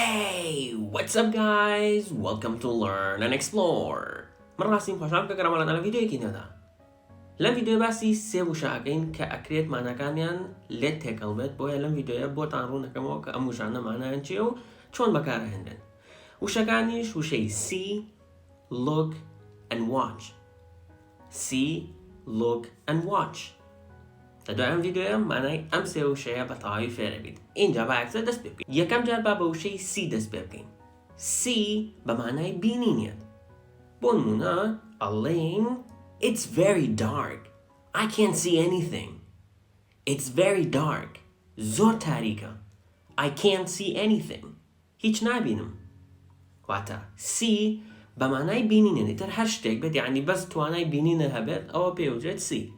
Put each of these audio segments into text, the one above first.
Hey, what's up guys? Welcome to Learn and Explore. من راسين خوشحال بكرم على أنا فيديو كده ده. لم فيديو باسي سيبو شاكين كأكريت معنا كانيان لت هكلمت بويا لم فيديو بوت عنرونا كمو كأموشانا معنا انشيو شون بكاره هندن. وشاكانيش وشي see, look and watch. See, look and watch. تدعم فيديو معناه أمسي وشيء بطاعي فيربة. إنجا بعكس دست بيبكي. يكم جربا بوشي see دست بيبكي. See بمعناه بينينيت. بونمونا Elaine, it's very dark. I can't see anything. It's very dark. زور تاريكا. I can't see anything. هيج نابينم. واتا see بمعناه بينينيت. تر هاشتاج بد يعني بس تواناي بينينه هبت أو بيوجد see.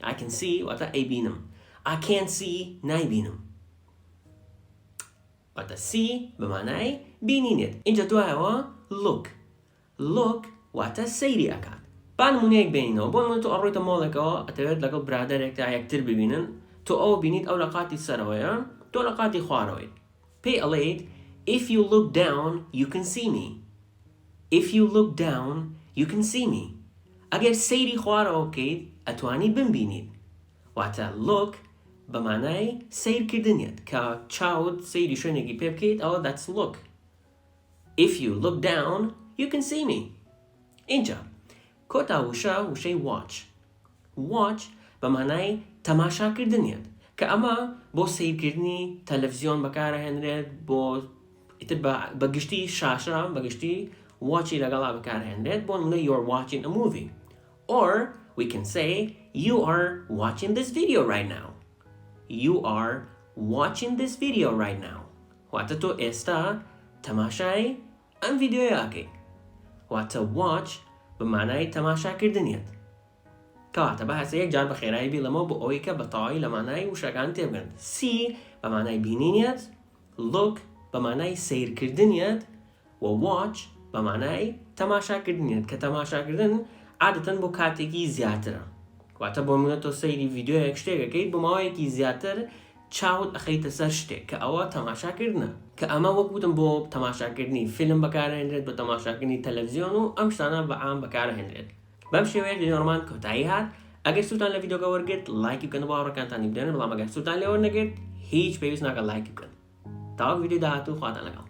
I can see وقتا أي بينم. I can't see ناي بينم. وقتا see بمعنى بينينت. إنجا تواهوا look. Look وقتا سيري أكاد. بان مونيك بينينو. بون مونتو أرويتا مولكا أتويد لقل برادرك تا يكتر ببينن. تو أو بينيت أو لقاتي سرويا. تو لقاتي خواروي. Pay alate. If you look down, you can see me. If you look down, you can see me. أجر سيري خوارو كيد أتواني بنبينيد. واتا look بمعنى سير كردنيت كا تشاود سيري شونيكي بيبكيد أو that's look. If you look down, you can see me. إنجا كوتا وشي watch. Watch بمعنى تماشا كردنيت كأما بو سير كردني تلفزيون بكاره هنرد بو إتبا بقشتي شاشة بقشتي watchي لقلا بكاره هنرد بو نمنا you're watching a movie. Or we can say, you are watching this video right now. You are watching this video right now. Wata to esta tamashay am video yake. Wata watch بمعنى تماشا كردنيت. كواتا بحث يك جار بخيراي بي لما بقويكا بطاعي لمعنى وشاكان تبغن. See بمعنى بينينيت. Look بمعنى سير كردنيت. watch بمعنى تماشا كردنيت. كتماشا كردن عادة بو کاتێکی زیاترە. واتە بۆ منە تۆ سەیری ڤیدیۆیەک شتێکەکەیت بۆ ماوەیەکی زیاتر چاوت ئەخەیتە سەر شتێک کە ئەوە تەماشاکردنە. کە ئەمە وەک وتم بۆ تەماشاکردنی فیلم بەکارهێنرێت بۆ تەماشاکردنی تەلەڤیزیۆن و ئەم شتانە بەعام بەکارهێنرێت. بەم شێوەیە ڤیدیۆمان کۆتایی هات. ئەگەر سوودتان لە ڤیدیۆگە وەرگرت لایکی بکەن بۆ هاوڕێکانتانی بنێرن بەڵام ئەگەر سوودتان لێوە نەگرت هیچ پێویست ناکە لایک بکەن. تا وەک ڤیدیۆ داهاتوو خواتان لەگەڵ.